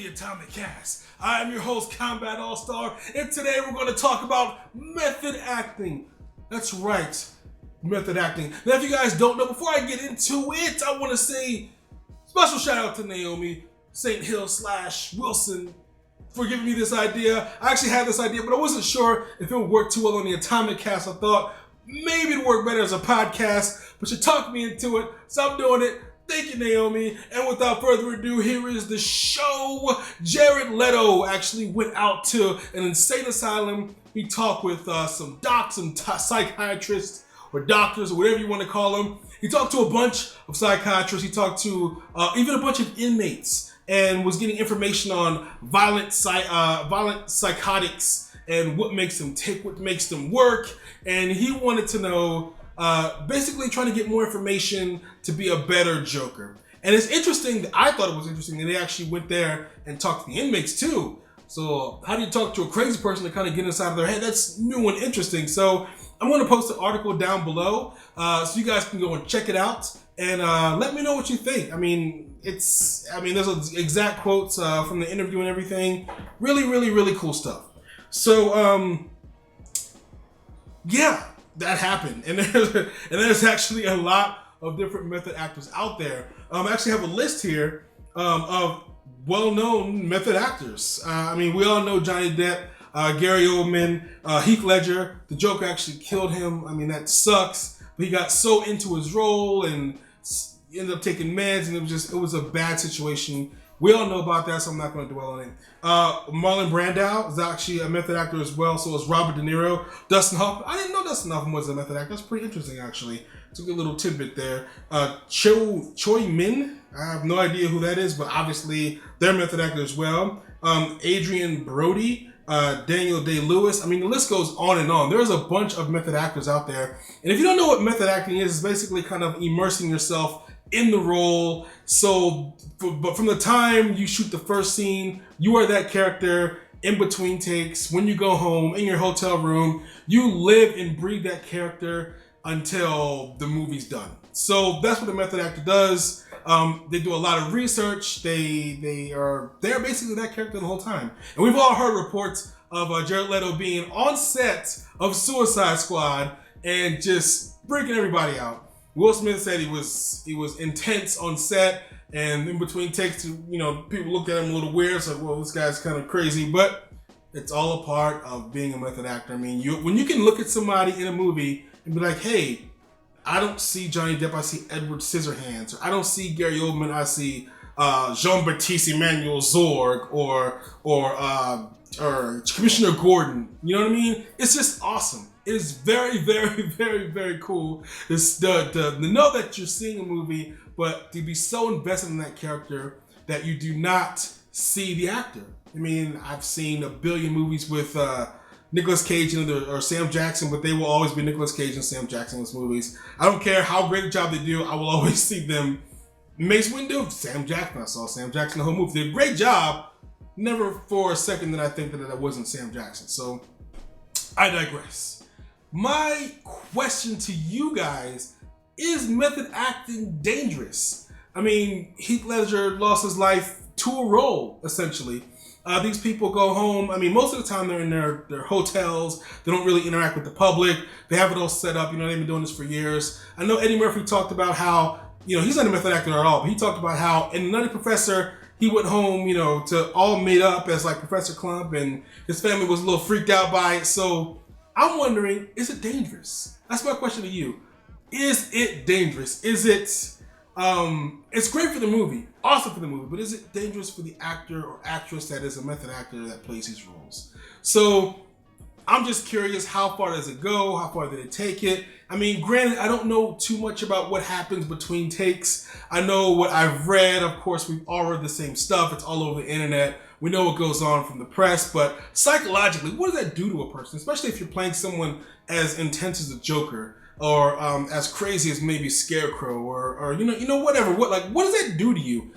Atomic KAS. I am your host, Kombat AllStar, and today we're going to talk about method acting. That's right, method acting. Now, if you guys don't know, before I get into it, I want to say special shout out to Naomi St. Hill / Wilson for giving me this idea. I actually had this idea, but I wasn't sure if it would work too well on the Atomic KAS. I thought maybe it'd work better as a podcast, but she talked me into it, so I'm doing it. Thank you, Naomi. And without further ado, here is the show. Jared Leto actually went out to an insane asylum. He talked with some docs and psychiatrists or doctors or whatever you want to call them. He talked to a bunch of psychiatrists. He talked to even a bunch of inmates and was getting information on violent psychotics and what makes them tick, what makes them work. And he wanted to know, basically trying to get more information to be a better Joker. And it's interesting, I thought it was interesting that they actually went there and talked to the inmates too. So how do you talk to a crazy person to kind of get inside of their head? That's new and interesting. So I'm going to post an article down below so you guys can go and check it out and let me know what you think. I mean, there's exact quotes from the interview and everything. Really, really, really cool stuff. So, yeah. That happened, and there's actually a lot of different method actors out there. I actually have a list here of well-known method actors. I mean, we all know Johnny Depp, Gary Oldman, Heath Ledger. The Joker actually killed him. I mean, that sucks. But he got so into his role and ended up taking meds, and it was a bad situation. We all know about that, so I'm not going to dwell on it. Marlon Brando is actually a method actor as well. So is Robert De Niro. Dustin Hoffman. I didn't know Dustin Hoffman was a method actor. That's pretty interesting, actually. It's a good little tidbit there. Choi Min. I have no idea who that is, but obviously they're method actors as well. Adrian Brody. Daniel Day-Lewis. I mean, the list goes on and on. There's a bunch of method actors out there. And if you don't know what method acting is, it's basically kind of immersing yourself in the role. So, but from the time you shoot the first scene, you are that character in between takes. When you go home, in your hotel room, you live and breathe that character until the movie's done. So that's what the method actor does. They do a lot of research. They're basically that character the whole time. And we've all heard reports of Jared Leto being on set of Suicide Squad and just freaking everybody out. Will Smith said he was intense on set, and in between takes, people looked at him a little weird. It's like, well, this guy's kind of crazy, but it's all a part of being a method actor. I mean, when you can look at somebody in a movie and be like, hey, I don't see Johnny Depp, I see Edward Scissorhands, or I don't see Gary Oldman, I see Jean-Baptiste Emmanuel Zorg, or Commissioner Gordon. You know what I mean? It's just awesome. It is very, very, very, very cool to know that you're seeing a movie, but to be so invested in that character that you do not see the actor. I mean, I've seen a billion movies with Nicolas Cage or Sam Jackson, but they will always be Nicolas Cage and Sam Jackson in those movies. I don't care how great a job they do, I will always see them. Mace Windu, Sam Jackson. I saw Sam Jackson the whole movie. They did a great job. Never for a second did I think that wasn't Sam Jackson. So I digress. My question to you guys, is method acting dangerous? I mean, Heath Ledger lost his life to a role, essentially. These people go home. I mean, most of the time they're in their hotels. They don't really interact with the public. They have it all set up. They've been doing this for years. I know Eddie Murphy talked about how, he's not a method actor at all, but he talked about how in Nutty Professor, he went home, to all made up as like Professor Clump, and his family was a little freaked out by it. So I'm wondering, is it dangerous? That's my question to you. Is it dangerous? Is it, it's great for the movie, awesome for the movie, but is it dangerous for the actor or actress that is a method actor that plays these roles? So I'm just curious, how far does it go? How far did it take it? I mean, granted, I don't know too much about what happens between takes. I know what I've read. Of course, we've all read the same stuff. It's all over the internet. We know what goes on from the press, but psychologically, what does that do to a person? Especially if you're playing someone as intense as the Joker, or as crazy as maybe Scarecrow, or whatever. What does that do to you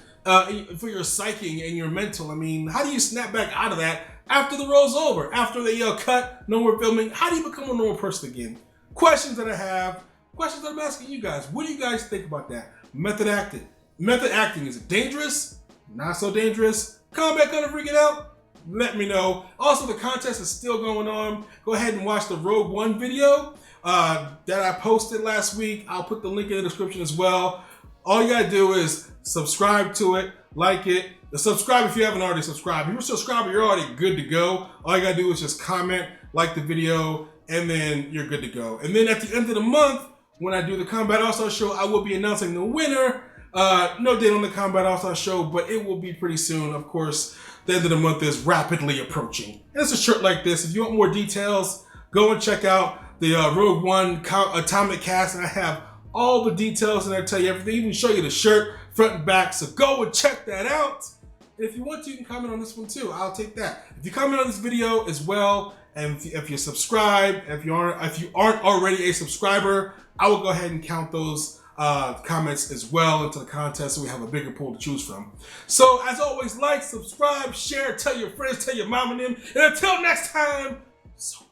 for your psyche and your mental? I mean, how do you snap back out of that after the role's over? After they cut, no more filming, how do you become a normal person again? Questions that I have, questions that I'm asking you guys. What do you guys think about that? Method acting. Is it dangerous? Not so dangerous? Kombat gonna freak it out? Let me know. Also, the contest is still going on. Go ahead and watch the Rogue One video that I posted last week. I'll put the link in the description as well. All you gotta do is subscribe to it, like it. Subscribe if you haven't already subscribed. If you're a subscriber, you're already good to go. All you gotta do is just comment, like the video, and then you're good to go. And then at the end of the month, when I do the Kombat AllStar show, I will be announcing the winner. No date on the Kombat AllStar show, but it will be pretty soon. Of course, the end of the month is rapidly approaching. And it's a shirt like this. If you want more details, go and check out the Rogue One Atomic KAS, and I have all the details and I tell you everything, even show you the shirt front and back. So go and check that out. And if you want to, you can comment on this one too. I'll take that. If you comment on this video as well, and if you subscribe, if you aren't already a subscriber, I will go ahead and count those comments as well into the contest, so we have a bigger pool to choose from. So as always, like, subscribe, share, tell your friends, tell your mom and them, and until next time, so